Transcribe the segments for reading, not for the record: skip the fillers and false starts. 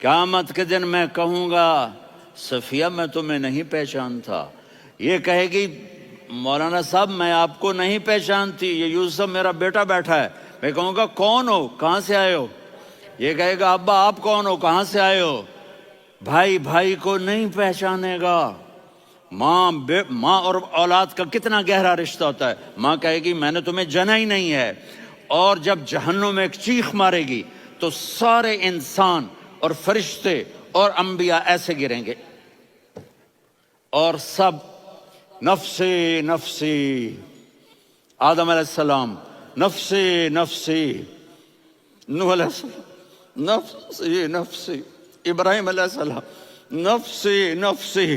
قیامت کے دن میں کہوں گا صفیہ میں تمہیں نہیں پہچانتا، یہ کہے گی مولانا صاحب میں آپ کو نہیں پہچانتی، یہ یوسف میرا بیٹا بیٹھا ہے۔ میں کہوں گا کون ہو، کہاں سے آئے ہو؟ یہ کہے گا ابا آپ کون ہو، کہاں سے آئے ہو؟ بھائی بھائی کو نہیں پہچانے گا۔ ماں اور اولاد کا کتنا گہرا رشتہ ہوتا ہے۔ ماں کہے گی میں نے تمہیں جنا ہی نہیں ہے، اور جب جہنم میں ایک چیخ مارے گی تو سارے انسان اور فرشتے اور انبیاء ایسے گریں گے، اور سب نفسی نفسی، آدم علیہ السلام نفسی نفسی، نوح علیہ السلام نفسی نفسی، ابراہیم علیہ السلام نفسی نفسی،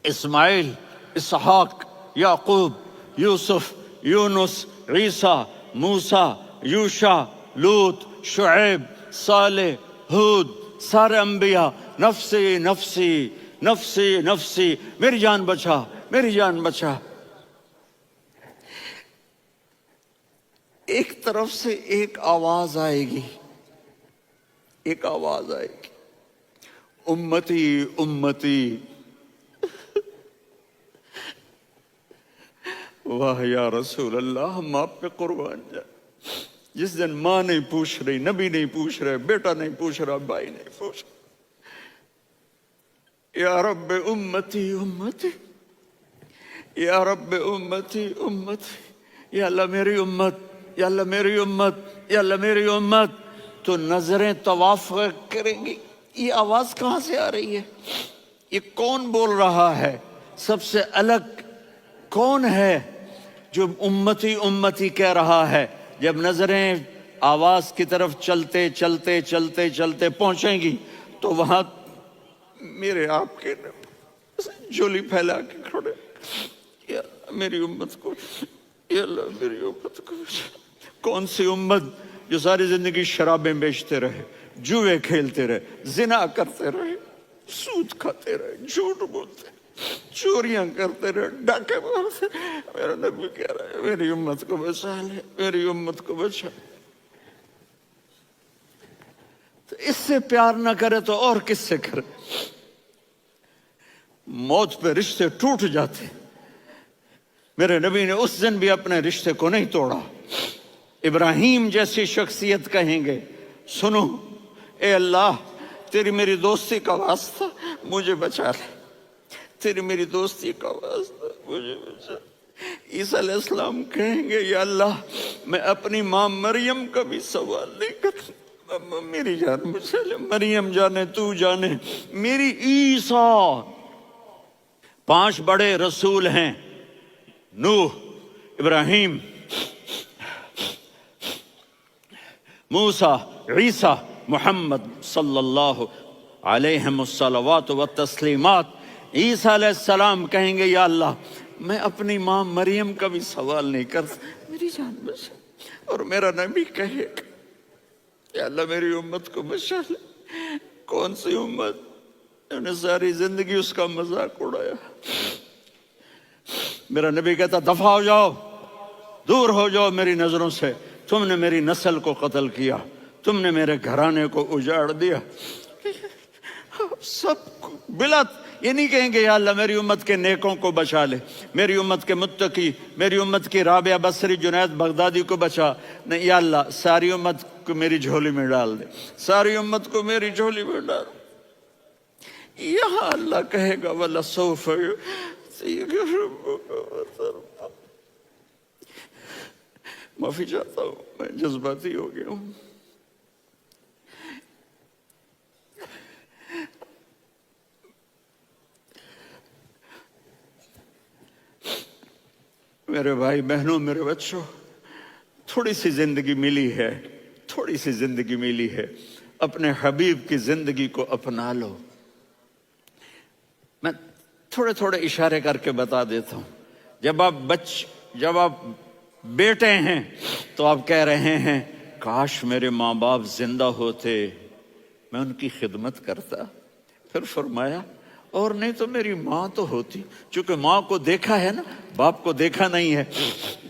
اسماعیل، اسحاق، یعقوب، یوسف، یونس، عیسیٰ، موسیٰ، یوشع، لوط، شعیب، صالح، ہود، سارے انبیاء نفسی نفسی نفسی نفسی، میری جان بچا میری جان بچا۔ ایک طرف سے ایک آواز آئے گی، ایک آواز آئے گی، امتی امتی۔ واہ یا رسول اللہ، ہم آپ پہ قربان جائیں۔ جس دن ماں نہیں پوچھ رہی، نبی نہیں پوچھ رہے، بیٹا نہیں پوچھ رہا، بھائی نہیں پوچھ رہا، یا رب امتی امتی، یا رب امتی امتی، یا اللہ میری امت، یا اللہ میری امت، یا اللہ میری امت، تو نظریں طواف کریں گی۔ یہ آواز کہاں سے آ رہی ہے؟ یہ کون بول رہا ہے؟ سب سے الگ کون ہے جو امتی امتی کہہ رہا ہے؟ جب نظریں آواز کی طرف چلتے چلتے چلتے چلتے پہنچیں گی تو وہاں میرے آپ کے جھولی پھیلا کے کھڑے، یا اللہ میری امت کو، یا اللہ میری امت کو۔ کون سی امت جو ساری زندگی شرابیں بیچتے رہے، جوئے کھیلتے رہے، زنا کرتے رہے، سود کھاتے رہے، جھوٹ بولتے رہے، چوریاں کرتے رہے، ڈاکے مارتے رہے۔ میرا نبی کہہ رہا ہے میری امت کو بچا لے، میری امت کو بچا۔ تو اس سے پیار نہ کرے تو اور کس سے کرے؟ موت پہ رشتے ٹوٹ جاتے، میرے نبی نے اس دن بھی اپنے رشتے کو نہیں توڑا۔ ابراہیم جیسی شخصیت کہیں گے سنو اے اللہ تیری میری دوستی کا واسطہ مجھے بچا لے، تیری میری دوستی کا واسطہ مجھے بچا لے۔ عیسیٰ علیہ السلام کہیں گے یا اللہ میں اپنی ماں مریم کا بھی سوال نہیں کرتا، میری جان بچا لے، مریم جانے تو جانے میری عیسیٰ۔ 5 بڑے رسول ہیں، نوح، ابراہیم، موسیٰ، عیسیٰ، محمد صلی اللہ علیہ الصلوات والتسلیمات۔ عیسیٰ علیہ السلام کہیں گے یا اللہ میں اپنی ماں مریم کا بھی سوال نہیں کرتا، میری جان بچا۔ اور میرا نبی کہے یا اللہ میری امت کو بچا لے۔ کون سی امت انہوں نے ساری زندگی اس کا مذاق اڑایا؟ میرا نبی کہتا دفع ہو جاؤ، دور ہو جاؤ میری نظروں سے، تم نے میری نسل کو قتل کیا، تم نے میرے گھرانے کو اجاڑ دیا۔ سب بلا یہ نہیں کہیں گے یا اللہ میری امت کے نیکوں کو بچا لے، میری امت کے متقی، میری امت کی رابعہ بصری، جنید بغدادی کو بچا، نہیں یا اللہ ساری امت کو میری جھولی میں ڈال دے، ساری امت کو میری جھولی میں ڈال۔ یہاں اللہ کہے گا وَلَسَوْفَ يُعْطِيكَ رَبُّكَ فَتَرْضَىٰ۔ معافی چاہتا ہوں میں جذباتی ہو گیا ہوں۔ میرے بھائی بہنوں، میرے بچوں، تھوڑی سی زندگی ملی ہے، تھوڑی سی زندگی ملی ہے، اپنے حبیب کی زندگی کو اپنا لو۔ میں تھوڑے تھوڑے اشارے کر کے بتا دیتا ہوں۔ جب آپ بیٹے ہیں تو آپ کہہ رہے ہیں کاش میرے ماں باپ زندہ ہوتے، میں ان کی خدمت کرتا۔ پھر فرمایا اور نہیں تو میری ماں تو ہوتی، چونکہ ماں کو دیکھا ہے نا، باپ کو دیکھا نہیں ہے،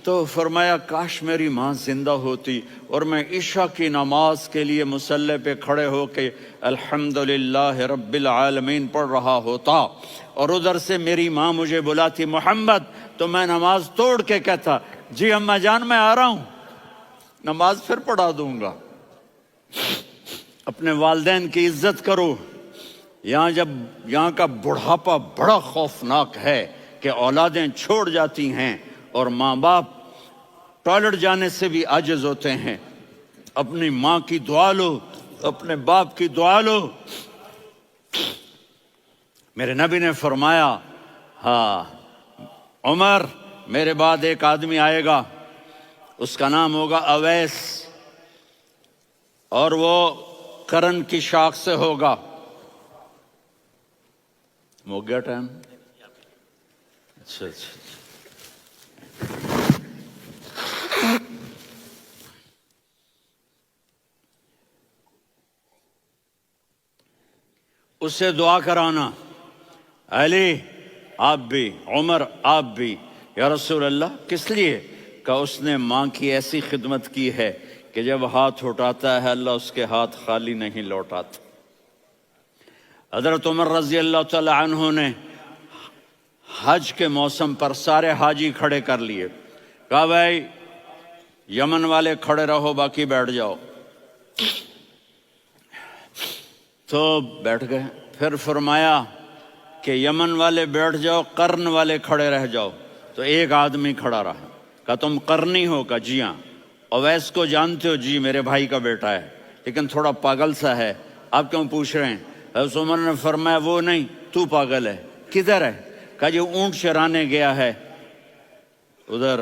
تو فرمایا کاش میری ماں زندہ ہوتی اور میں عشاء کی نماز کے لیے مصلی پہ کھڑے ہو کے الحمدللہ رب العالمین پڑھ رہا ہوتا، اور ادھر سے میری ماں مجھے بلاتی محمد، تو میں نماز توڑ کے کہتا جی اماں جان میں آ رہا ہوں، نماز پھر پڑھا دوں گا۔ اپنے والدین کی عزت کرو۔ یہاں کا بڑھاپا بڑا خوفناک ہے کہ اولادیں چھوڑ جاتی ہیں اور ماں باپ ٹوائلٹ جانے سے بھی عاجز ہوتے ہیں۔ اپنی ماں کی دعا لو، اپنے باپ کی دعا لو۔ میرے نبی نے فرمایا ہاں عمر میرے بعد ایک آدمی آئے گا، اس کا نام ہوگا اویس، اور وہ کرن کی شاخ سے ہوگا۔ ہو گیا ٹائم؟ اچھا اس سے دعا کرانا، علی آپ بھی، عمر آپ بھی، یا رسول اللہ کس لیے؟ کہ اس نے ماں کی ایسی خدمت کی ہے کہ جب ہاتھ اٹھاتا ہے اللہ اس کے ہاتھ خالی نہیں لوٹاتا۔ حضرت عمر رضی اللہ تعالی عنہ نے حج کے موسم پر سارے حاجی کھڑے کر لیے، کہا بھائی یمن والے کھڑے رہو باقی بیٹھ جاؤ، تو بیٹھ گئے۔ پھر فرمایا کہ یمن والے بیٹھ جاؤ، قرن والے کھڑے رہ جاؤ، تو ایک آدمی کھڑا رہا، کہا تم قرنی ہو؟ کہا جی ہاں۔ اویس کو جانتے ہو؟ جی میرے بھائی کا بیٹا ہے لیکن تھوڑا پاگل سا ہے، آپ کیوں پوچھ رہے ہیں؟ حضرت عمر نے فرمایا وہ نہیں، تو پاگل ہے۔ کدھر ہے؟ کہا جی اونٹ چرانے گیا ہے ادھر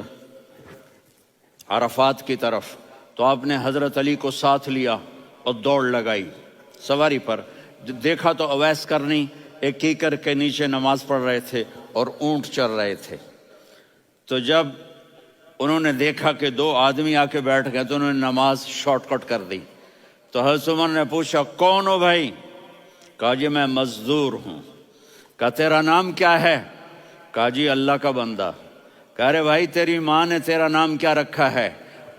عرفات کی طرف، تو آپ نے حضرت علی کو ساتھ لیا اور دوڑ لگائی سواری پر۔ دیکھا تو اویس کرنی ایک کیکر کے نیچے نماز پڑھ رہے تھے اور اونٹ چر رہے تھے۔ تو جب انہوں نے دیکھا کہ دو آدمی آ کے بیٹھ گئے تو انہوں نے نماز شارٹ کٹ کر دی۔ تو حضرت عمر نے پوچھا کون ہو بھائی؟ کہا جی میں مزدور ہوں۔ کہا تیرا نام کیا ہے؟ کہا جی اللہ کا بندہ۔ کہہ رہے بھائی تیری ماں نے تیرا نام کیا رکھا ہے؟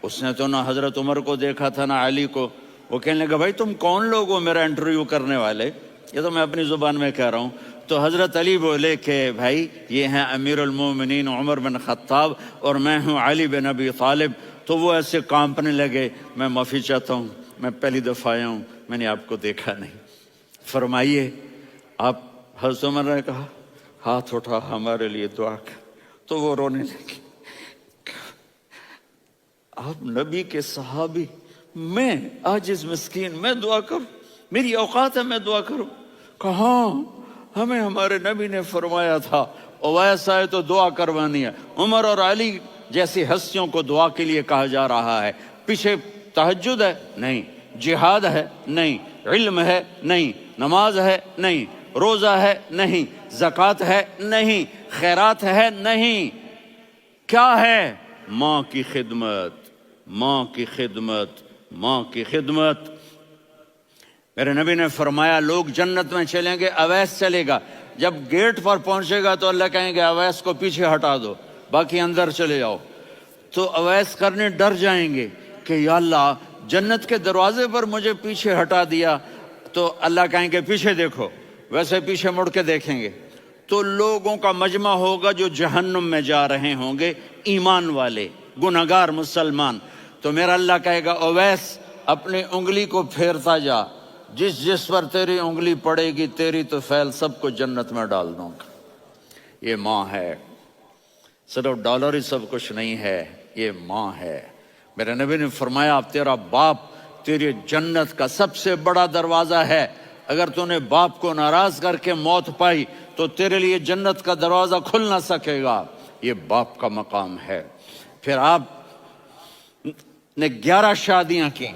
اس نے تو نہ حضرت عمر کو دیکھا تھا نہ علی کو۔ وہ کہنے لگا بھائی تم کون لوگ ہو میرا انٹرویو کرنے والے؟ یہ تو میں اپنی زبان میں کہہ رہا ہوں۔ تو حضرت علی بولے کہ بھائی یہ ہیں امیر المومنین عمر بن خطاب اور میں ہوں علی بن ابی طالب۔ تو وہ ایسے کانپنے لگے، میں معافی چاہتا ہوں، میں پہلی دفعہ آیا ہوں، میں نے آپ کو دیکھا نہیں، فرمائیے آپ۔ حضرت عمر نے کہا ہاتھ اٹھا ہمارے لیے دعا کر، تو وہ رونے لگے۔ آپ نبی کے صحابی، میں عاجز مسکین میں دعا کروں؟ میری اوقات ہے میں دعا کروں؟ کہاں ہمیں ہمارے نبی نے فرمایا تھا اویس آئے تو دعا کروانی ہے۔ عمر اور علی جیسی ہستیوں کو دعا کے لیے کہا جا رہا ہے۔ پیچھے تہجد ہے؟ نہیں۔ جہاد ہے؟ نہیں۔ علم ہے؟ نہیں۔ نماز ہے؟ نہیں۔ روزہ ہے؟ نہیں۔ زکوٰۃ ہے؟ نہیں۔ خیرات ہے؟ نہیں۔ کیا ہے؟ ماں کی خدمت، ماں کی خدمت، ماں کی خدمت۔ میرے نبی نے فرمایا لوگ جنت میں چلیں گے، اویس چلے گا، جب گیٹ پر پہنچے گا تو اللہ کہیں گے اویس کو پیچھے ہٹا دو، باقی اندر چلے جاؤ۔ تو اویس کرنے ڈر جائیں گے کہ یا اللہ جنت کے دروازے پر مجھے پیچھے ہٹا دیا، تو اللہ کہیں گے پیچھے دیکھو، ویسے پیچھے مڑ کے دیکھیں گے تو لوگوں کا مجمع ہوگا جو جہنم میں جا رہے ہوں گے، ایمان والے، گنہگار مسلمان۔ تو میرا اللہ کہے گا اویس اپنی انگلی کو پھیرتا جا، جس پر تیری انگلی پڑے گی تیری تو فیل سب کو جنت میں ڈال دوں گا۔ یہ ماں ہے، صرف ڈالر ہی سب کچھ نہیں ہے، یہ ماں ہے۔ میرے نبی نے فرمایا تیرا باپ تیری جنت کا سب سے بڑا دروازہ ہے، اگر تو نے باپ کو ناراض کر کے موت پائی تو تیرے لیے جنت کا دروازہ کھل نہ سکے گا۔ یہ باپ کا مقام ہے۔ پھر آپ نے 11 شادیاں کی،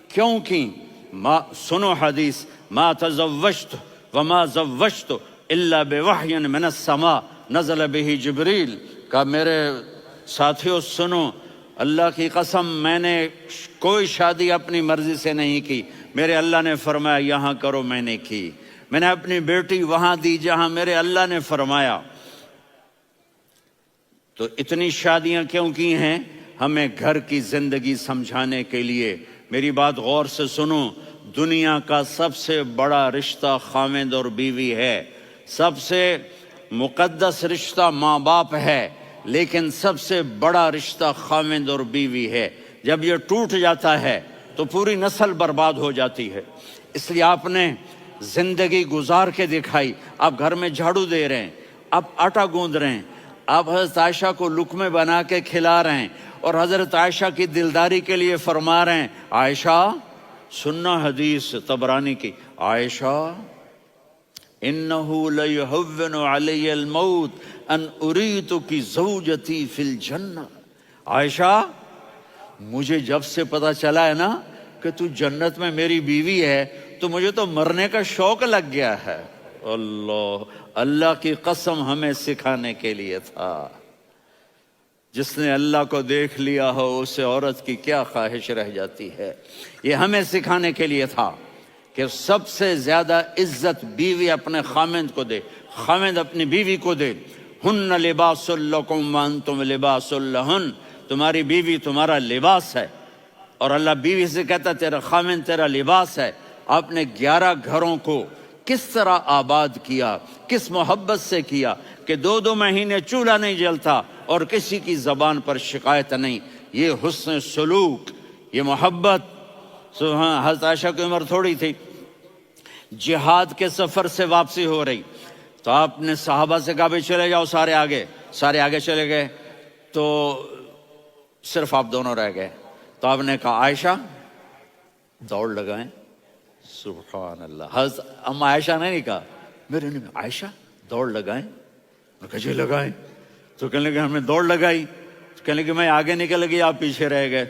کیوں کی؟ سنو حدیث، ما تزوجت وما زوجت الا بوحی من السماء نزل به جبریل۔ کہا میرے ساتھیوں سنو، اللہ کی قسم میں نے کوئی شادی اپنی مرضی سے نہیں کی، میرے اللہ نے فرمایا یہاں کرو، میں نے کی۔ میں نے اپنی بیٹی وہاں دی جہاں میرے اللہ نے فرمایا۔ تو اتنی شادیاں کیوں کی ہیں؟ ہمیں گھر کی زندگی سمجھانے کے لیے۔ میری بات غور سے سنو، دنیا کا سب سے بڑا رشتہ خاوند اور بیوی ہے، سب سے مقدس رشتہ ماں باپ ہے، لیکن سب سے بڑا رشتہ خاوند اور بیوی ہے۔ جب یہ ٹوٹ جاتا ہے تو پوری نسل برباد ہو جاتی ہے۔ اس لیے آپ نے زندگی گزار کے دکھائی۔ آپ گھر میں جھاڑو دے رہے ہیں، آپ آٹا گوندھ رہے ہیں، آپ حضرت عائشہ کو لقمے بنا کے کھلا رہے ہیں، اور حضرت عائشہ کی دلداری کے لیے فرما رہے ہیں، عائشہ سننا حدیث طبرانی کی، عائشہ انہو لیہون علی الموت ان اریتک زوجتی فی الجنہ۔ عائشہ مجھے جب سے پتا چلا ہے نا کہ تو جنت میں میری بیوی ہے تو مجھے تو مرنے کا شوق لگ گیا ہے۔ اللہ کی قسم ہمیں سکھانے کے لیے تھا۔ جس نے اللہ کو دیکھ لیا ہو اسے عورت کی کیا خواہش رہ جاتی ہے۔ یہ ہمیں سکھانے کے لیے تھا کہ سب سے زیادہ عزت بیوی اپنے خاوند کو دے، خاوند اپنی بیوی کو دے۔ ہن لباس لکم وانتم لباس لہن، تمہاری بیوی تمہارا لباس ہے، اور اللہ بیوی سے کہتا تیرا خاوند تیرا لباس ہے۔ آپ نے 11 گھروں کو کس طرح آباد کیا، کس محبت سے کیا کہ 2 مہینے چولہا نہیں جلتا اور کسی کی زبان پر شکایت نہیں۔ یہ حسن سلوک، یہ محبت۔ حضرت عائشہ کی عمر تھوڑی تھی، جہاد کے سفر سے واپسی ہو رہی، تو آپ نے صحابہ سے کہا بھی چلے جاؤ سارے آگے چلے گئے، تو صرف آپ دونوں رہ گئے۔ تو آپ نے کہا عائشہ دوڑ لگائیں۔ سبحان اللہ، حضرت اما عائشہ نے نہیں کہا، میرے نے عائشہ دوڑ لگائیں، میں کہا جی لگائیں۔ تو کہنے لگے ہم نے دوڑ لگائی، کہنے لگے میں آگے نکل گئی آپ پیچھے رہ گئے۔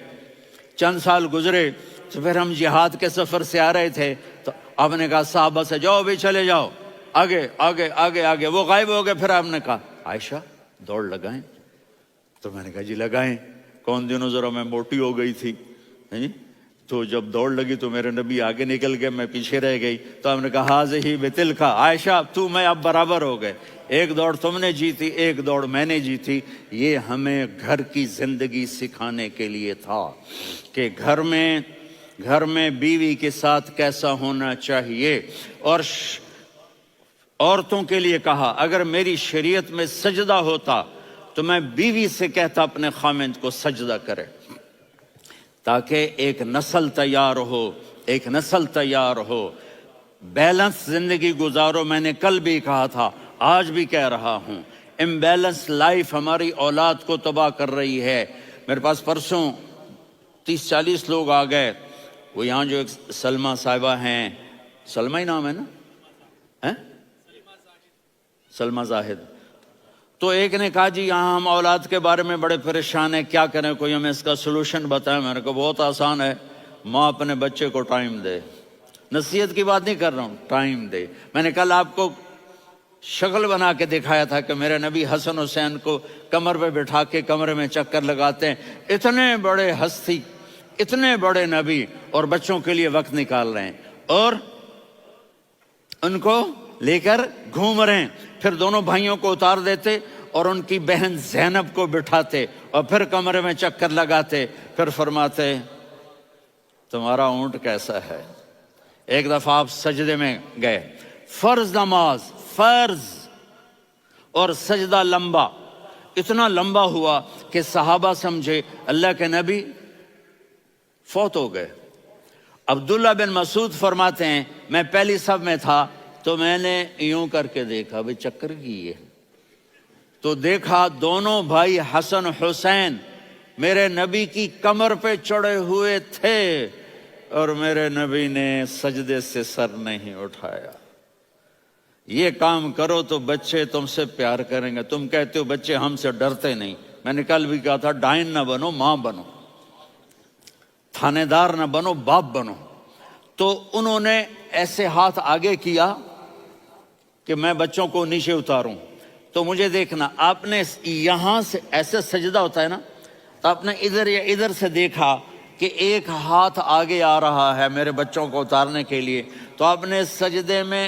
چند سال گزرے تو پھر ہم جہاد کے سفر سے آ رہے تھے، تو آپ نے کہا صحابہ سے جاؤ بھی چلے جاؤ آگے آگے آگے آگے، وہ غائب ہو گئے۔ پھر آپ نے کہا عائشہ دوڑ لگائیں، تو میں نے کہا جی لگائیں۔ کون دنوں ذرا میں موٹی ہو گئی تھی، تو جب دوڑ لگی تو میرے نبی آگے نکل گئے، میں پیچھے رہ گئی۔ تو ہم نے کہا ہاذہ بتلک، عائشہ تو میں اب برابر ہو گئے، ایک دوڑ تم نے جیتی ایک دوڑ میں نے جیتی۔ یہ ہمیں گھر کی زندگی سکھانے کے لیے تھا کہ گھر میں بیوی کے ساتھ کیسا ہونا چاہیے۔ اور عورتوں کے لیے کہا اگر میری شریعت میں سجدہ ہوتا تو میں بیوی سے کہتا اپنے خاوند کو سجدہ کرے، تاکہ ایک نسل تیار ہو، بیلنس زندگی گزارو۔ میں نے کل بھی کہا تھا، آج بھی کہہ رہا ہوں، امبیلنس لائف ہماری اولاد کو تباہ کر رہی ہے۔ میرے پاس پرسوں 30-40 لوگ آ گئے، وہ یہاں جو ایک سلمہ صاحبہ ہیں، سلمہ ہی نام ہے نا، سلمہ زاہد، تو ایک نے کہا جی یہاں ہم اولاد کے بارے میں بڑے پریشان ہیں، کیا کریں، کوئی ہمیں اس کا سلوشن بتائیں۔ میں نے کہا بہت آسان ہے، ماں اپنے بچے کو ٹائم دے۔ نصیحت کی بات نہیں کر رہا ہوں، ٹائم دے۔ میں نے کل آپ کو شکل بنا کے دکھایا تھا کہ میرے نبی حسن حسین کو کمر پہ بٹھا کے کمرے میں چکر لگاتے ہیں۔ اتنے بڑے ہستی، اتنے بڑے نبی، اور بچوں کے لیے وقت نکال رہے ہیں اور ان کو لے کر گھوم رہے ہیں۔ پھر دونوں بھائیوں کو اتار دیتے اور ان کی بہن زینب کو بٹھاتے اور پھر کمرے میں چکر لگاتے، پھر فرماتے تمہارا اونٹ کیسا ہے۔ ایک دفعہ آپ سجدے میں گئے، فرض نماز، فرض، اور سجدہ لمبا، اتنا لمبا ہوا کہ صحابہ سمجھے اللہ کے نبی فوت ہو گئے۔ عبداللہ بن مسعود فرماتے ہیں میں پہلی صف میں تھا تو میں نے یوں کر کے دیکھا بھئی چکر کی ہے، تو دیکھا دونوں بھائی حسن حسین میرے نبی کی کمر پہ چڑھے ہوئے تھے اور میرے نبی نے سجدے سے سر نہیں اٹھایا۔ یہ کام کرو تو بچے تم سے پیار کریں گے۔ تم کہتے ہو بچے ہم سے ڈرتے نہیں، میں نے کل بھی کہا تھا ڈائن نہ بنو، ماں بنو، تھانے دار نہ بنو، باپ بنو۔ تو انہوں نے ایسے ہاتھ آگے کیا کہ میں بچوں کو نیچے اتاروں، تو مجھے دیکھنا، آپ نے یہاں سے ایسے سجدہ ہوتا ہے نا، تو آپ نے ادھر یا ادھر سے دیکھا کہ ایک ہاتھ آگے آ رہا ہے میرے بچوں کو اتارنے کے لیے، تو آپ نے سجدے میں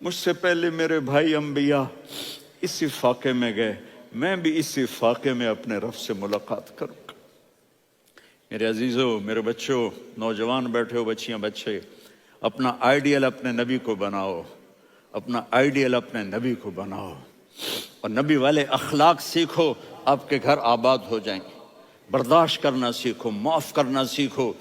مجھ سے پہلے میرے بھائی انبیاء اسی فاقے میں گئے، میں بھی اسی فاقے میں اپنے رب سے ملاقات کروں گا۔ میرے عزیزوں، میرے بچوں، نوجوان بیٹھے ہو، بچیاں بچے، اپنا آئیڈیل اپنے نبی کو بناؤ، اپنا آئیڈیل اپنے نبی کو بناؤ، اور نبی والے اخلاق سیکھو، آپ کے گھر آباد ہو جائیں گے۔ برداشت کرنا سیکھو، معاف کرنا سیکھو،